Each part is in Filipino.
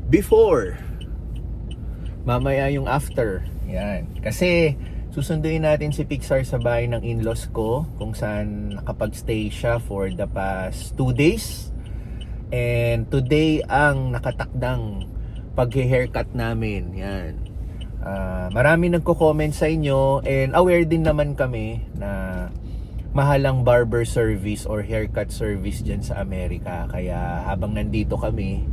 before, mamaya yung after. Yan. Kasi susunduin natin si Pixar sa bahay ng in-laws ko, kung saan nakapag-stay siya for the past 2 days. And today ang nakatakdang pag-haircut namin. Yan. Marami nagko-comment sa inyo, and aware din naman kami na mahalang barber service or haircut service dyan sa Amerika. Kaya habang nandito kami,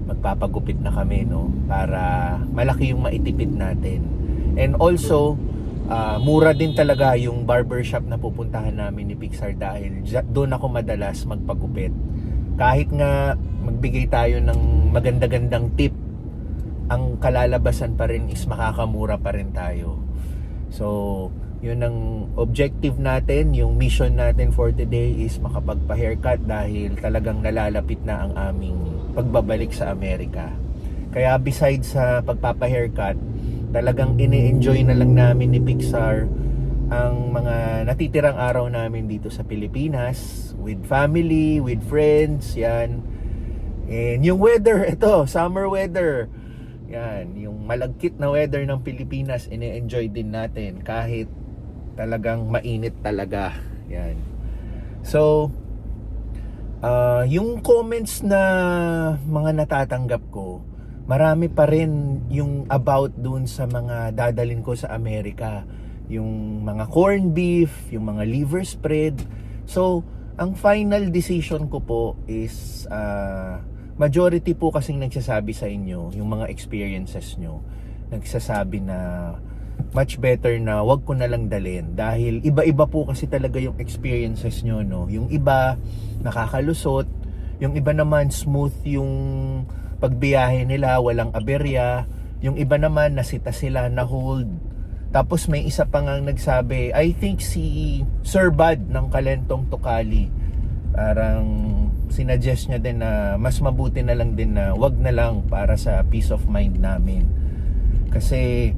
magpapagupit na kami, no, para malaki yung maitipid natin. And also mura din talaga yung barbershop na pupuntahan namin ni Pixar, dahil doon ako madalas magpagupit. Kahit nga magbigay tayo ng maganda-gandang tip, ang kalalabasan pa rin is makakamura pa rin tayo. So yun ang objective natin, yung mission natin for today is makapagpa-haircut, dahil talagang nalalapit na ang aming pagbabalik sa Amerika. Kaya besides sa pagpapa-haircut, talagang ini-enjoy na lang namin ni Pixar ang mga natitirang araw namin dito sa Pilipinas, with family, with friends, yan. And yung weather, ito, summer weather. Yan, yung malagkit na weather ng Pilipinas, ini-enjoy din natin kahit talagang mainit talaga. Yan. So, yung comments na mga natatanggap ko, marami pa rin yung about dun sa mga dadalin ko sa Amerika. Yung mga corned beef, yung mga liver spread. So, ang final decision ko po is majority po kasing nagsasabi sa inyo, yung mga experiences nyo, nagsasabi na much better na wag ko na lang dalhin, dahil iba-iba po kasi talaga yung experiences nyo, no? Yung iba nakakalusot, yung iba naman smooth yung pagbiyahe nila, walang aberya, yung iba naman nasita sila, na hold. Tapos may isa pa ngang nagsabi, I think si Sir Bud ng Kalentong Tukali, parang sinuggest niya din na mas mabuti na lang din na wag na lang, para sa peace of mind namin. Kasi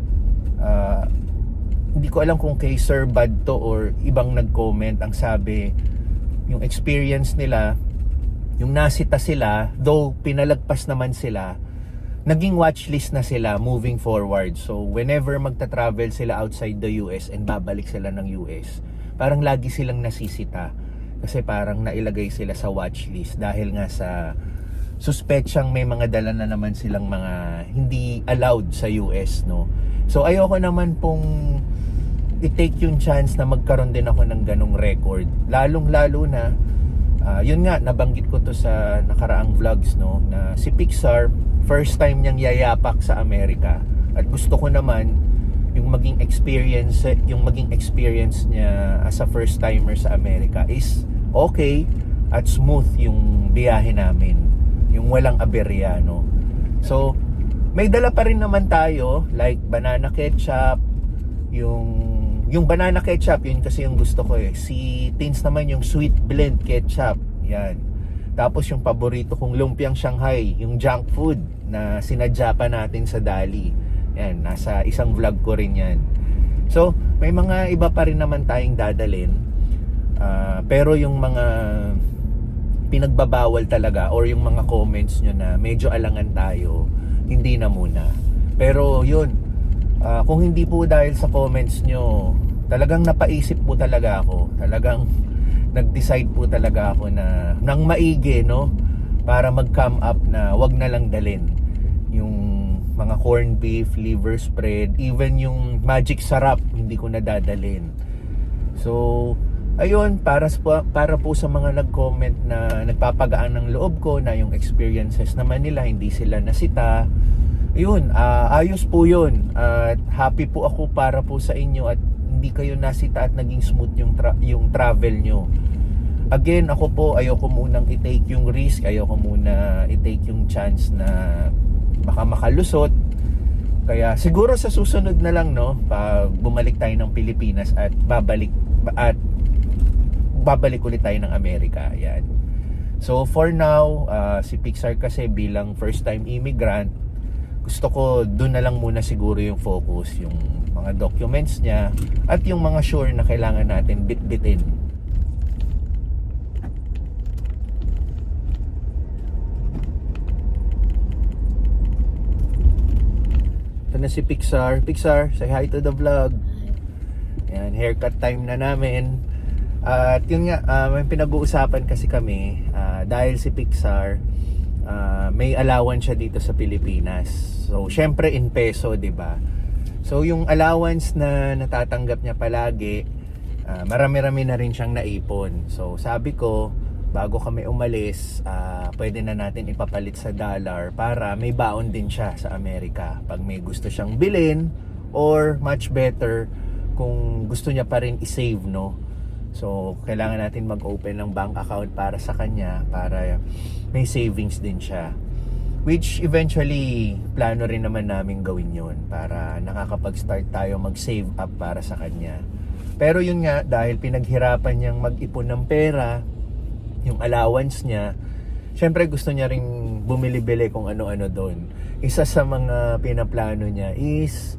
hindi ko alam kung kay Sir Bud to or ibang nag-comment, ang sabi, yung experience nila, yung nasita sila, though pinalagpas naman sila, naging watchlist na sila moving forward. So whenever magta-travel sila outside the US and babalik sila ng US, parang lagi silang nasisita. Kasi parang nailagay sila sa watchlist dahil nga sa suspetsang may mga dala na naman silang mga hindi allowed sa US, no? So ayoko naman pong i-take yung chance na magkaroon din ako ng ganong record. Lalong-lalo na, yun nga, nabanggit ko to sa nakaraang vlogs, no, na si Pixar, first time niyang yayapak sa Amerika. At gusto ko naman yung maging experience niya as a first timer sa Amerika is okay at smooth yung biyahe namin, yung walang aberya, no. So may dala pa rin naman tayo, like banana ketchup, yung banana ketchup, yun kasi yung gusto ko eh. Si Teens naman yung sweet blend ketchup, yan. Tapos yung paborito kong lumpiang Shanghai, yung junk food na sinadya pa natin sa Dali, yan, nasa isang vlog ko rin yan. So may mga iba pa rin naman tayong dadalin, pero yung mga pinagbabawal talaga or yung mga comments nyo na medyo alangan tayo, hindi na muna. Pero yun, kung hindi po dahil sa comments nyo, talagang napaisip po talaga ako, talagang nag-decide po talaga ako na nang maigi, no, para mag-come up na wag na lang dalhin yung mga corned beef, liver spread, even yung magic sarap, hindi ko na dadalhin. So ayun, para po sa mga nag-comment na nagpapagaan ng loob ko na yung experiences naman nila, hindi sila nasita, yun, ayos po yun. At happy po ako para po sa inyo at hindi kayo nasita at naging smooth yung travel nyo. Again, ako po, ayoko munang i-take yung risk, ayoko muna i-take yung chance na baka makalusot. Kaya siguro sa susunod na lang, no, pag bumalik tayo ng Pilipinas at babalik ulit tayo ng Amerika. Yan. So for now, si Pixar kasi bilang first time immigrant, gusto ko doon na lang muna siguro yung focus, yung mga documents niya at yung mga sure na kailangan natin bitbitin. na si Pixar. Pixar, say hi to the vlog. Yan, haircut time na namin. At yun nga, may pinag-uusapan kasi kami, dahil si Pixar, may allowance siya dito sa Pilipinas. So, syempre in peso, 'di ba? So, yung allowance na natatanggap niya palagi, marami-rami na rin siyang naipon. So, sabi ko, bago kami umalis, pwede na natin ipapalit sa dollar para may baon din siya sa Amerika. Pag may gusto siyang bilhin, or much better, kung gusto niya pa rin i-save, no? So, kailangan natin mag-open ng bank account para sa kanya, para may savings din siya. Which eventually, plano rin naman namin gawin yon para nakakapag-start tayo mag-save up para sa kanya. Pero yun nga, dahil pinaghirapan niyang mag-ipon ng pera, yung allowance niya, syempre gusto niya ring bumili-bili kung ano-ano doon. Isa sa mga pinaplano niya is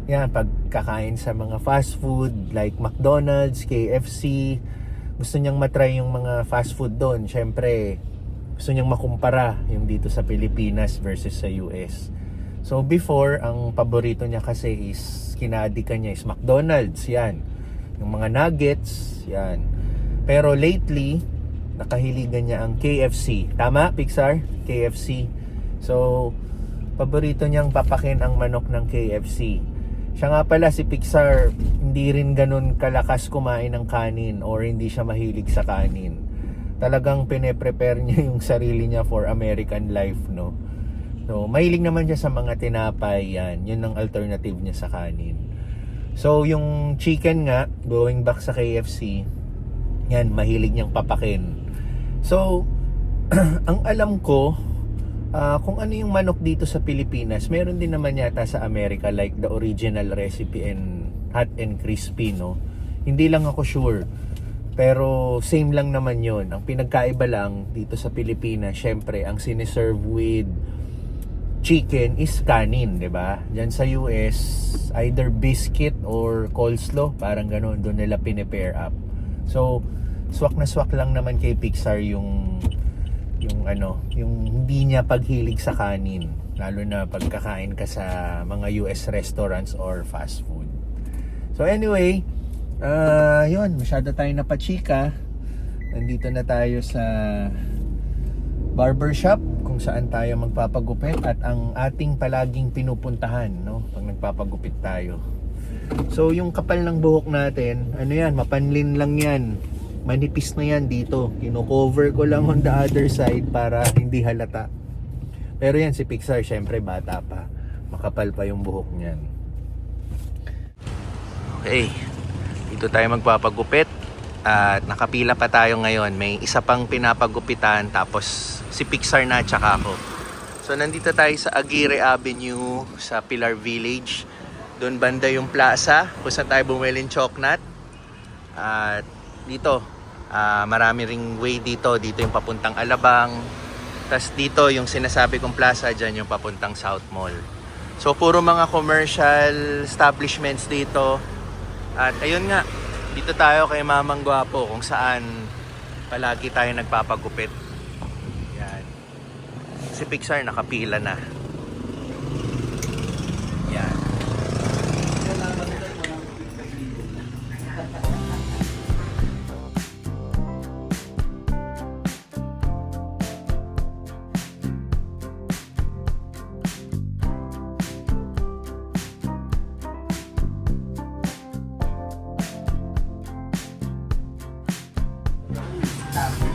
yan, pagkakain sa mga fast food like McDonald's, KFC. Gusto niyang matry yung mga fast food doon. Syempre, gusto niyang makumpara yung dito sa Pilipinas versus sa US. So before, ang paborito niya kasi is, kinadikan niya is McDonald's, yan. Yung mga nuggets, yan. Pero lately, nakahiligan niya ang KFC. Tama, Pixar? KFC. So, paborito niyang papakin ang manok ng KFC. Siya nga pala, si Pixar, hindi rin ganun kalakas kumain ng kanin or hindi siya mahilig sa kanin. Talagang pine-prepare niya yung sarili niya for American life, no? So, mahilig naman siya sa mga tinapay, yan. Yun ang alternative niya sa kanin. So, yung chicken nga, going back sa KFC, yan, mahilig niyang papakin. So, ang alam ko, kung ano yung manok dito sa Pilipinas, meron din naman yata sa Amerika, like the original recipe and hot and crispy, no? Hindi lang ako sure, pero same lang naman yon. Ang pinagkaiba lang dito sa Pilipinas, syempre ang siniserve with chicken is kanin, 'di ba? Diyan sa US, either biscuit or coleslaw, parang ganoon, doon nila pine-pair up. So, swak na swak lang naman kay Pixar yung hindi niya paghilig sa kanin, lalo na pagkakain ka sa mga US restaurants or fast food. So anyway, yun, masyado tayo napachika. Nandito na tayo sa barbershop kung saan tayo magpapagupit at ang ating palaging pinupuntahan, no, pag nagpapagupit tayo. So yung kapal ng buhok natin, ano yan, mapanlin lang yan. Manipis na yan dito. Kino-cover ko lang on the other side para hindi halata. Pero yan, si Pixar, syempre bata pa. Makapal pa yung buhok niyan. Okay. Dito tayo magpapagupit. At nakapila pa tayo ngayon. May isa pang pinapagupitan. Tapos si Pixar na tsaka ako. So nandito tayo sa Aguirre Avenue sa Pilar Village. Doon banda yung plaza kung saan tayo bumili ng choknat. At dito, marami ring way dito. Dito yung papuntang Alabang. Tapos dito yung sinasabi kong plaza, dyan yung papuntang South Mall. So puro mga commercial establishments dito. At ayun nga, dito tayo kay Mamang Gwapo kung saan palagi tayo nagpapagupit. Yan. Si Pixar nakapila na. Yan.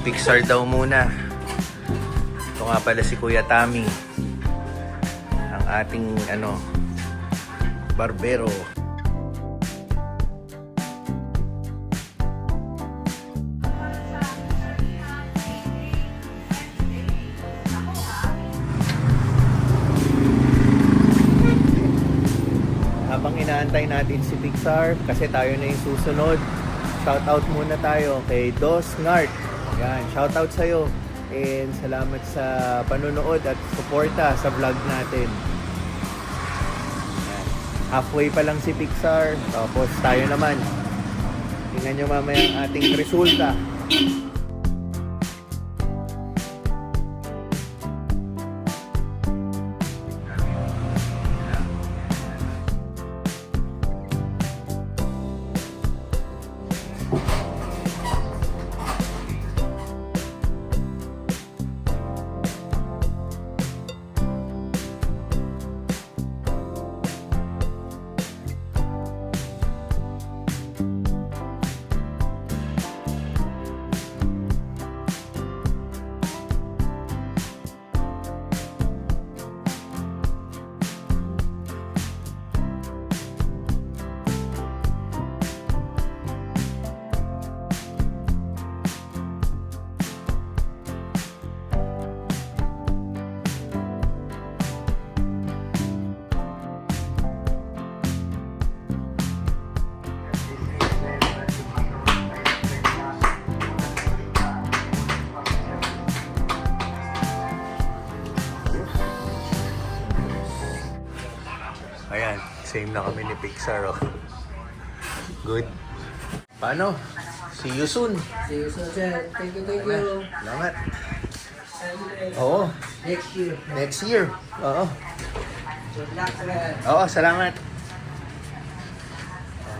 Pixar daw muna. Ito nga pala si Kuya Tommy, ang ating barbero. Habang inaantay natin si Pixar, kasi tayo na yung susunod, shoutout muna tayo kay Dos Ngart. Yan, shoutout sa'yo. And salamat sa panonood at suporta sa vlog natin. Yan. Halfway pa lang si Pixar, tapos tayo naman. Tingnan nyo mamaya ang ating resulta. Ayan, same na kami ni Pixar, oh. Good. Paano? See you soon. See you soon, sir. Thank you. Salamat. Oo. Next year. Next year. Oo. Good luck, sir. Oo, salamat.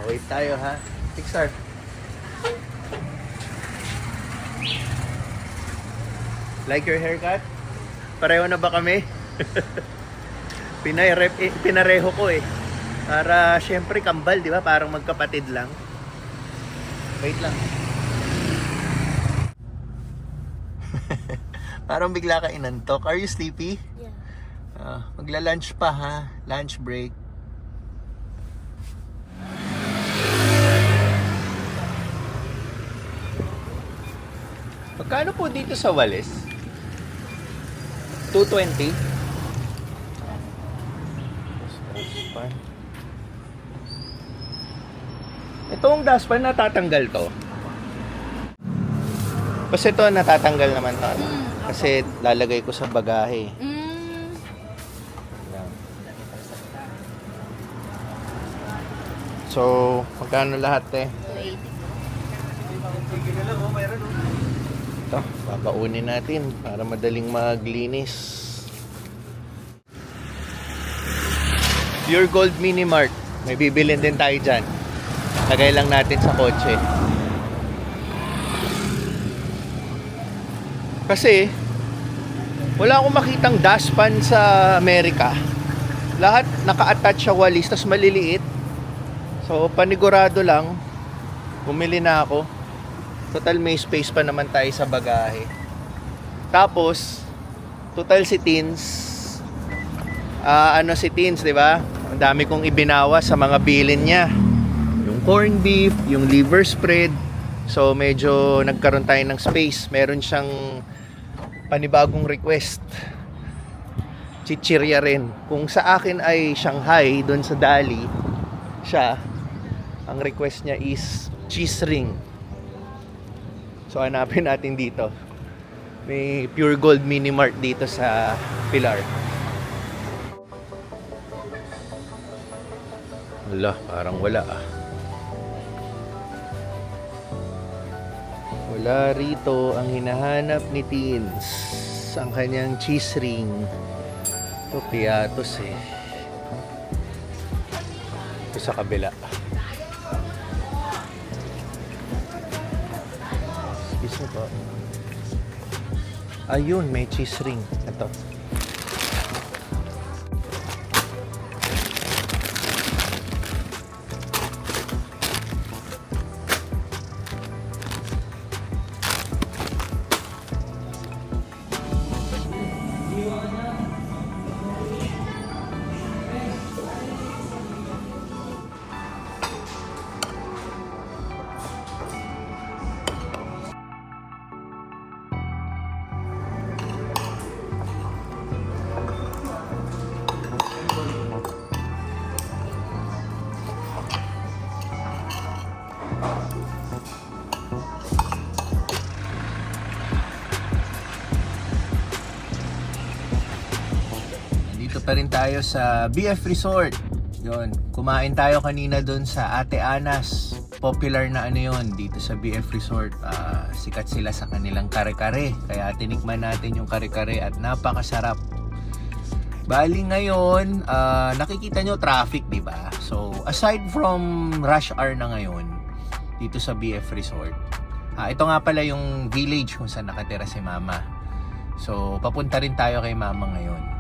Wait tayo, ha? Pixar. Like your haircut? Pareho na ba kami? Pinareho ko eh. Para syempre kambal, di ba? Parang magkapatid lang. Wait lang. Parang bigla ka inantok. Are you sleepy? Yeah. Magla-lunch pa, ha? Lunch break. Magkano po dito sa Walis? 220? Itong dustpan natatanggal to. Kasi ito natatanggal naman to. Kasi lalagay ko sa bagahe. Yan. So, magkano lahat eh? 280. Ito, babaunin natin para madaling maglinis. Pure Gold Mini Mart. May bibilin din tayo dyan. Lagay lang natin sa kotse. Kasi, wala akong makitang dustpan sa Amerika. Lahat naka-attach sa walis, tas maliliit. So, panigurado lang. Bumili na ako. Total may space pa naman tayo sa bagahe. Tapos, total si Teens. Si Teens, di ba? Ang dami kong ibinawa sa mga bilin niya. Yung corned beef, yung liver spread. So, medyo nagkaroon tayo ng space. Meron siyang panibagong request. Chichirya rin. Kung sa akin ay Shanghai, doon sa Dali, siya, ang request niya is cheese ring. So, hanapin natin dito. May Pure Gold Mini Mart dito sa Pilar. Wala, parang wala ah. Wala rito ang hinahanap ni Teens. Ang kanyang cheese ring. Ito, piatos eh. Ito sa kabila. Excuse me po. Ayun, may cheese ring. Ito. Pa rin tayo sa BF Resort. Yun, kumain tayo kanina doon sa Ate Anas. Popular na ano yun dito sa BF Resort. Sikat sila sa kanilang kare-kare. Kaya tinikman natin yung kare-kare at napakasarap. Bali ngayon, nakikita nyo traffic, di ba? So, aside from rush hour na ngayon dito sa BF Resort, ito nga pala yung village kung saan nakatira si Mama. So, papunta rin tayo kay Mama ngayon.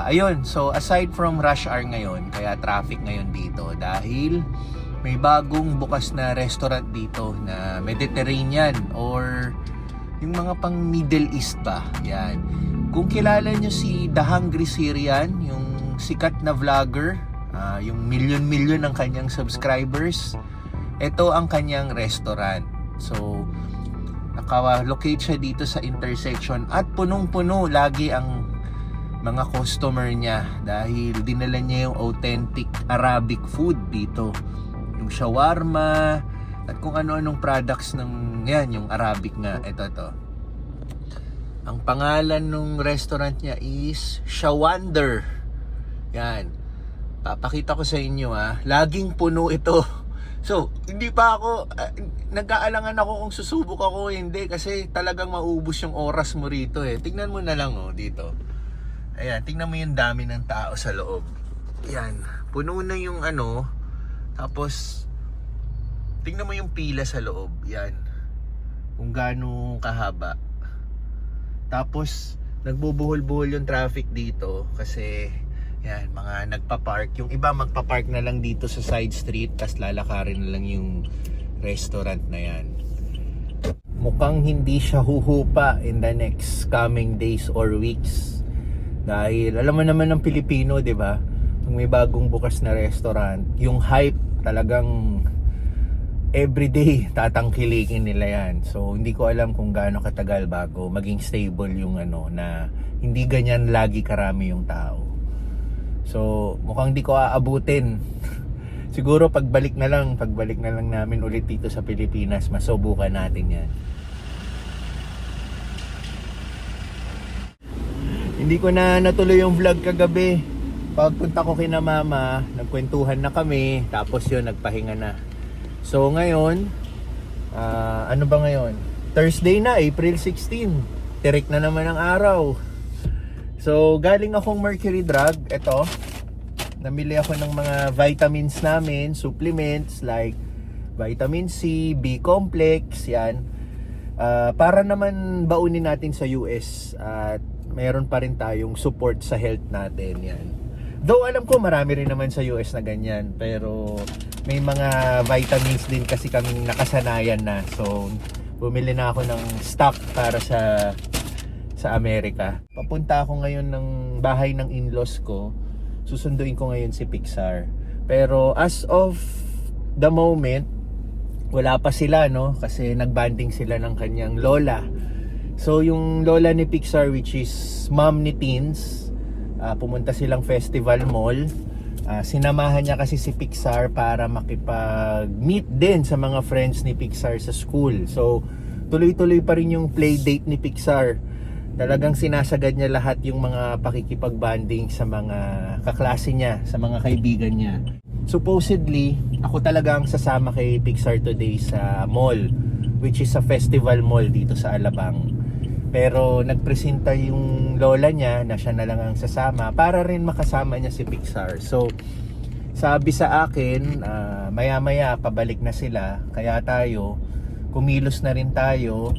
Ayun, so aside from rush hour ngayon, kaya traffic ngayon dito dahil may bagong bukas na restaurant dito na Mediterranean or yung mga pang Middle East ba. Yan. Kung kilala nyo si The Hungry Syrian, yung sikat na vlogger, yung million ang kanyang subscribers, ito ang kanyang restaurant. So, naka-locate siya dito sa intersection at punong-puno lagi ang mga customer niya dahil dinala niya yung authentic Arabic food dito. Yung shawarma at kung ano-anong products ng yan, yung Arabic nga. Ito. Ang pangalan ng restaurant niya is Shawander. Yan. Papakita ko sa inyo laging puno ito. So, hindi pa ako, nag-aalangan ako kung susubok ako o hindi kasi talagang maubos yung oras mo rito Tignan mo na lang dito. Ayan, tingnan mo yung dami ng tao sa loob. Ayan, puno na yung tapos tingnan mo yung pila sa loob. Yan, kung gaano kahaba. Tapos nagbubuhol-buhol yung traffic dito kasi yan, mga nagpa-park. Yung iba magpa-park na lang dito sa side street, tas lalakarin na lang yung restaurant na yan. Mukhang hindi siya huhupa in the next coming days or weeks. Dahil alam mo naman ng Pilipino, 'di ba? Kung may bagong bukas na restaurant, yung hype talagang everyday tatangkilikin nila yan. So hindi ko alam kung gaano katagal bago maging stable yung na hindi ganyan lagi karami yung tao. So mukhang di ko aabutin. Siguro pagbalik na lang namin ulit dito sa Pilipinas, masubukan natin yan. Hindi ko na natuloy yung vlog kagabi. Pagpunta ko kina mama, nagkwentuhan na kami, tapos yun, nagpahinga na. So ngayon, ano ba ngayon? Thursday na, April 16. Tirik na naman ang araw. So galing akong Mercury Drug, eto. Namili ako ng mga vitamins namin, supplements like vitamin C, B complex, yan. Para naman baunin natin sa US at mayroon pa rin tayong support sa health natin, yan. Though alam ko marami rin naman sa US na ganyan, pero may mga vitamins din kasi kaming nakasanayan na. So bumili na ako ng stock para sa Amerika. Papunta ako ngayon ng bahay ng in-laws ko. Susunduin ko ngayon si Pixar. Pero as of the moment, wala pa sila, no? Kasi nagbanding sila ng kanyang lola. So yung lola ni Pixar, which is mom ni Teens, pumunta silang Festival Mall. Sinamahan niya kasi si Pixar para makipag-meet din sa mga friends ni Pixar sa school. So tuloy-tuloy pa rin yung play date ni Pixar. Talagang sinasagad niya lahat yung mga pakikipag-bonding sa mga kaklase niya, sa mga kaibigan niya. Supposedly, ako talaga ang sasama kay Pixar today sa mall, which is a festival mall dito sa Alabang. Pero nagpresenta yung lola niya na siya na lang ang sasama para rin makasama niya si Pixar. So, sabi sa akin, maya-maya pabalik na sila, kaya tayo, kumilos na rin tayo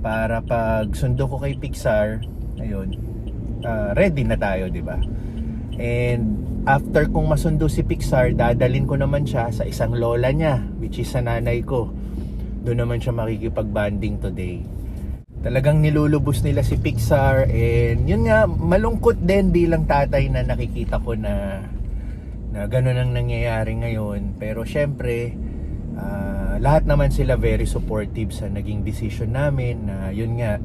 para pag sundo ko kay Pixar, ayun, ready na tayo, di ba? And after kong masundo si Pixar, dadalin ko naman siya sa isang lola niya, which is sa nanay ko. Doon naman siya makikipag-bonding today. Talagang nilulubos nila si Pixar, and yun nga, malungkot din bilang tatay na nakikita ko na ganun ang nangyayari ngayon. Pero syempre, lahat naman sila very supportive sa naging decision namin na yun nga,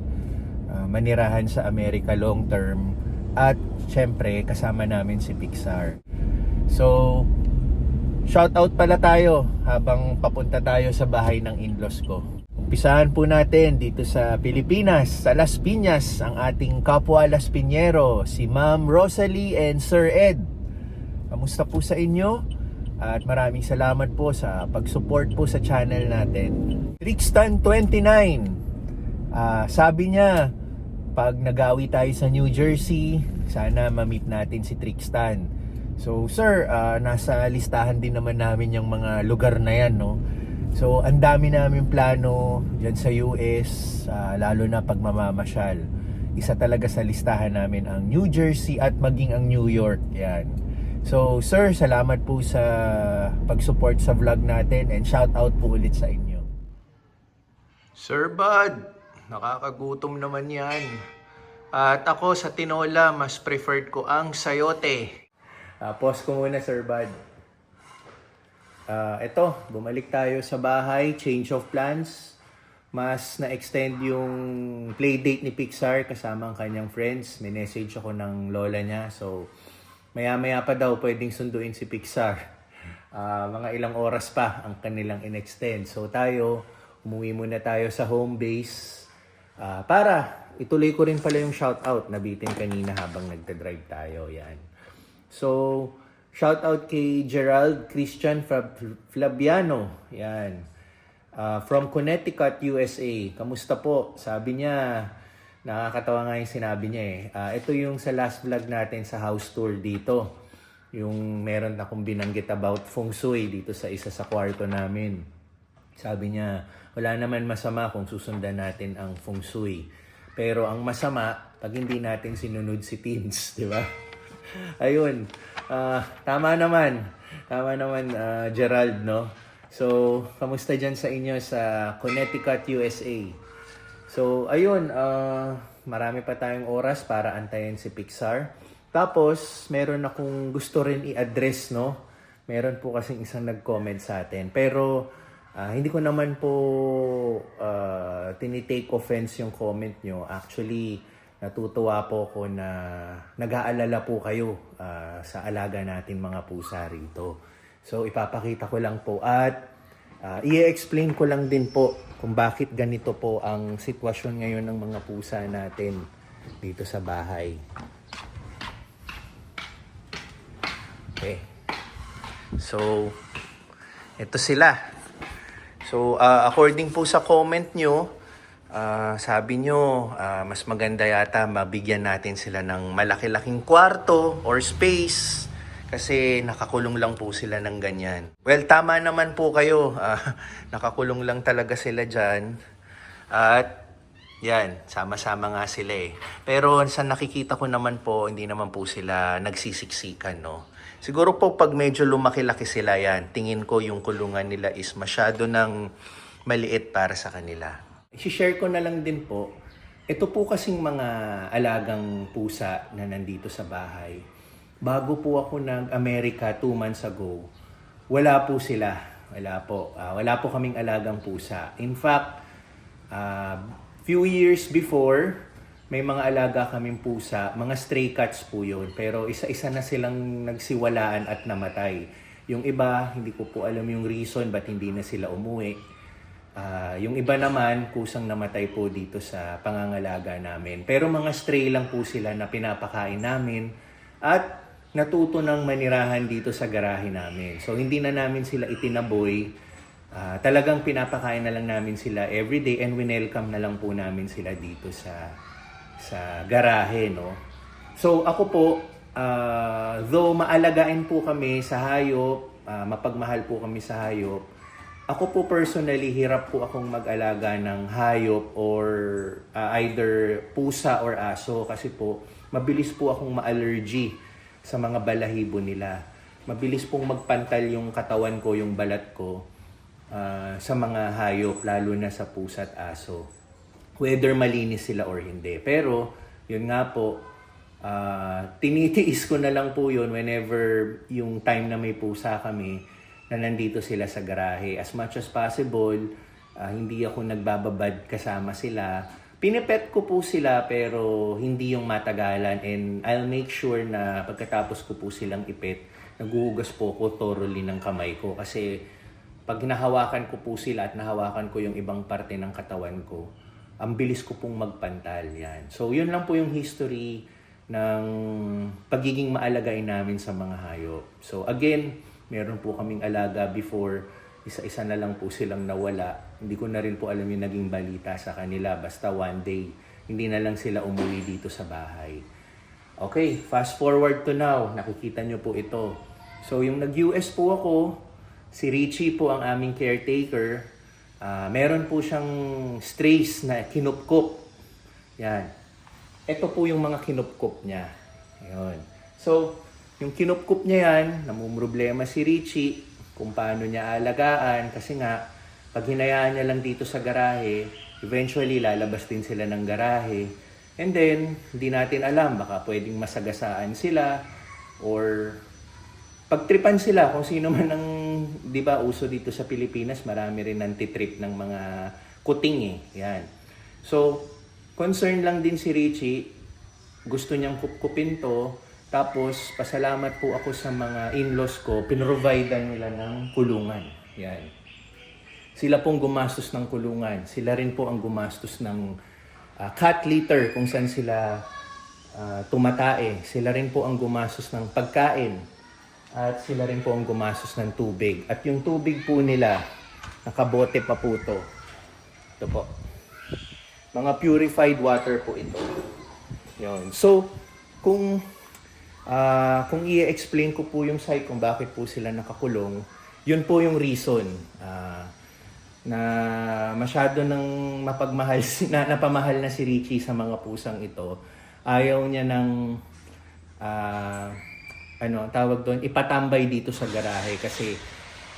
manirahan sa Amerika long term, at syempre kasama namin si Pixar. So shout out pala tayo habang papunta tayo sa bahay ng in-laws ko. Umpisahan po natin dito sa Pilipinas, sa Las Piñas, ang ating kapwa Las Piñero, si Ma'am Rosalie and Sir Ed. Kamusta po sa inyo? At maraming salamat po sa pag-support po sa channel natin. Trixtan29, sabi niya, pag nagawi tayo sa New Jersey, sana ma-meet natin si Trixtan. So sir, nasa listahan din naman namin yung mga lugar na yan, no? So ang dami namin plano dyan sa US, lalo na pag mamamasyal. Isa talaga sa listahan namin ang New Jersey at maging ang New York, yan. So sir, salamat po sa pag-support sa vlog natin, and shout out po ulit sa inyo. Sir Bud, nakakagutom naman yan. At ako sa tinola, mas preferred ko ang sayote. Pause ko muna, Sir Bud. Eto, bumalik tayo sa bahay, change of plans. Mas na-extend yung playdate ni Pixar kasama ang kanyang friends. May message ako ng lola niya, so maya-maya pa daw pwedeng sunduin si Pixar. Mga ilang oras pa ang kanilang in-extend. So tayo, umuwi muna tayo sa home base para ituloy ko rin pala yung shoutout na bitin kanina habang nagdadrive tayo. Yan. So, Shout out kay Gerald Christian Flabiano. Yan. From Connecticut, USA. Kamusta po? Sabi niya, nakakatawa nga yung sinabi niya eh. Ito yung sa last vlog natin sa house tour dito. Yung meron akong binanggit about feng shui dito sa isa sa kwarto namin. Sabi niya, wala naman masama kung susundan natin ang feng shui. Pero ang masama, pag hindi natin sinunod si Teens, di ba? Ayun. Tama naman. Tama naman, Gerald, no? So, kamusta dyan sa inyo sa Connecticut, USA? So, ayun. Marami pa tayong oras para antayin si Pixar. Tapos, meron akong gusto rin i-address, no? Meron po kasing isang nag-comment sa atin. Pero, hindi ko naman po tinitake offense yung comment nyo. Actually, natutuwa po ako na nag-aalala po kayo sa alaga natin mga pusa rito. So, ipapakita ko lang po at i-explain ko lang din po kung bakit ganito po ang sitwasyon ngayon ng mga pusa natin dito sa bahay. Okay. So, ito sila. So, according po sa comment nyo, sabi nyo, mas maganda yata mabigyan natin sila ng malaki-laking kwarto or space kasi nakakulong lang po sila ng ganyan. Well, tama naman po kayo. Nakakulong lang talaga sila dyan. At yan, sama-sama nga sila eh. Pero sa nakikita ko naman po, hindi naman po sila nagsisiksikan, no? Siguro po pag medyo lumaki-laki sila yan, tingin ko yung kulungan nila is masyado ng maliit para sa kanila. I-share ko na lang din po, ito po kasing mga alagang pusa na nandito sa bahay. Bago po ako nag-America 2 months ago, wala po sila. Wala po kaming alagang pusa. In fact, few years before, may mga alaga kaming pusa, mga stray cats po yun. Pero isa-isa na silang nagsiwalaan at namatay. Yung iba, hindi ko po alam yung reason ba't hindi na sila umuwi. Yung iba naman, kusang namatay po dito sa pangangalaga namin. Pero mga stray lang po sila na pinapakain namin at natuto ng manirahan dito sa garahe namin. So hindi na namin sila itinaboy. Talagang pinapakain na lang namin sila everyday and winelcome na lang po namin sila dito sa garahe, no? So ako po, though maalagain po kami sa hayop, mapagmahal po kami sa hayop, ako po personally, hirap po akong mag-alaga ng hayop or either pusa or aso kasi po, mabilis po akong ma-allergy sa mga balahibo nila. Mabilis pong magpantal yung katawan ko, yung balat ko sa mga hayop, lalo na sa pusa at aso. Whether malinis sila or hindi. Pero, yun nga po, tinitiis ko na lang po yun whenever yung time na may pusa kami na nandito sila sa garahe. As much as possible, hindi ako nagbababad kasama sila. Pinipet ko po sila pero hindi yung matagalan and I'll make sure na pagkatapos ko po silang ipet, naguhugas po ko thoroughly ng kamay ko kasi pag nahawakan ko po sila at nahawakan ko yung ibang parte ng katawan ko, ang bilis ko pong magpantal yan. So yun lang po yung history ng pagiging maalagain namin sa mga hayop. So again, meron po kaming alaga before, isa-isa na lang po silang nawala. Hindi ko na rin po alam yung naging balita sa kanila. Basta one day, hindi na lang sila umuwi dito sa bahay. Okay, fast forward to now. Nakikita nyo po ito. So yung nag-US po ako, si Richie po ang aming caretaker. Meron po siyang strays na kinupkup. Yan. Ito po yung mga kinupkup niya. Ayun. So, yung kinupkup niya yan, namumroblema si Richie kung paano niya alagaan kasi nga, pag hinayaan niya lang dito sa garahe, eventually lalabas din sila ng garahe. And then, hindi natin alam, baka pwedeng masagasaan sila or pagtripan sila kung sino man ang, di ba, uso dito sa Pilipinas, marami rin nantitrip ng mga kuting eh. Yan. So, concern lang din si Richie, gusto niyang kupkupin to. Tapos, pasalamat po ako sa mga in-laws ko, pinrovidean nila ng kulungan. Yan. Sila pong gumastos ng kulungan. Sila rin po ang gumastos ng cat litter kung saan sila tumatae. Sila rin po ang gumastos ng pagkain. At sila rin po ang gumastos ng tubig. At yung tubig po nila, nakabote pa po to. Ito po. Mga purified water po ito. Yun. So, kung i-explain ko po yung site kung bakit po sila nakakulong, yun po yung reason na masyado nang mapagmahal, napamahal na si Richie sa mga pusang ito. Ayaw niya ng tawag doon, ipatambay dito sa garahe kasi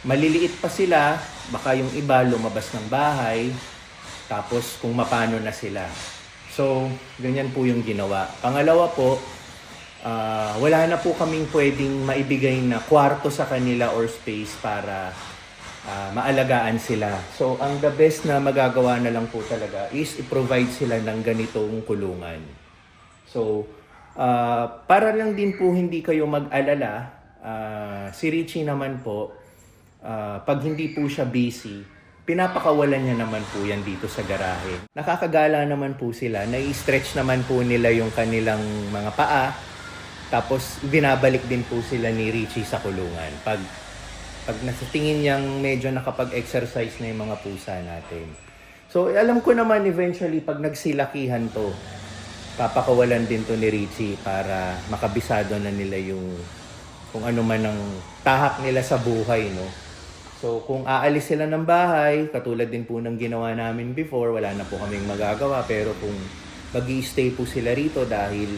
maliliit pa sila, baka yung iba lumabas ng bahay, tapos kung mapano na sila. So, ganyan po yung ginawa. Pangalawa po, wala na po kaming pwedeng maibigay na kwarto sa kanila or space para maalagaan sila. So, ang the best na magagawa na lang po talaga is i-provide sila ng ganitong kulungan. So, para lang din po hindi kayo mag-alala, si Richie naman po, pag hindi po siya busy, pinapakawalan niya naman po yan dito sa garahe. Nakakagala naman po sila, nai-stretch naman po nila yung kanilang mga paa, tapos binabalik din po sila ni Richie sa kulungan. Pag nasa tingin niyang medyo nakapag-exercise na yung mga pusa natin. So, alam ko naman eventually pag nagsilakihan to, papakawalan din to ni Richie para makabisado na nila yung kung ano man ang tahak nila sa buhay, no? So, kung aalis sila ng bahay, katulad din po ng ginawa namin before, wala na po kaming magagawa. Pero kung mag-i-stay po sila rito dahil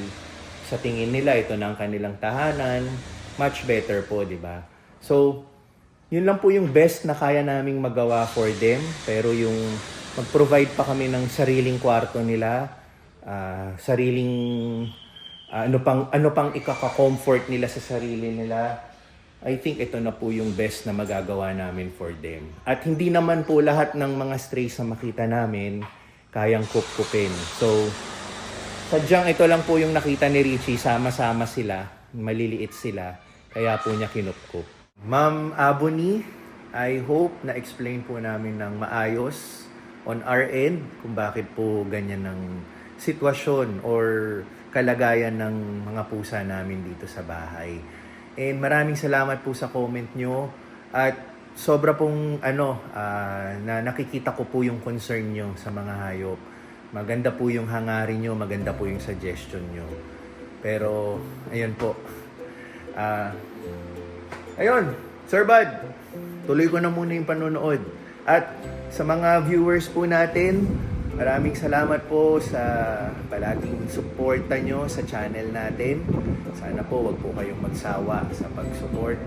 sa tingin nila ito na ang kanilang tahanan, much better po, di ba? So, yun lang po yung best na kaya naming magawa for them. Pero yung mag-provide pa kami ng sariling kwarto nila, sariling ano pang ikaka-comfort nila sa sarili nila, I think ito na po yung best na magagawa namin for them. At hindi naman po lahat ng mga strays na makita namin kayang kupkupin. So, sadyang ito lang po yung nakita ni Richie, sama-sama sila, maliliit sila, kaya po niya kinupkup. Ma'am Abony, I hope na-explain po namin ng maayos on our end kung bakit po ganyan ng sitwasyon or kalagayan ng mga pusa namin dito sa bahay. And maraming salamat po sa comment nyo at sobra pong na nakikita ko po yung concern nyo sa mga hayop. Maganda po yung hangarin nyo, maganda po yung suggestion nyo. Pero ayun po. Ayun, Sir Bud, tuloy ko na muna yung panonood. At sa mga viewers po natin, maraming salamat po sa palaging suporta nyo sa channel natin. Sana po wag po kayong magsawa sa pag-support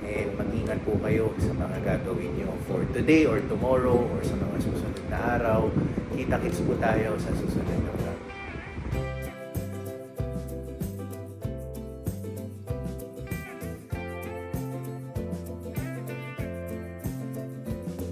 and mag-ingat po kayo sa mga gagawin nyo for today or tomorrow or sa mga susunod na araw. Kita-kits po tayo sa susunod na vlog.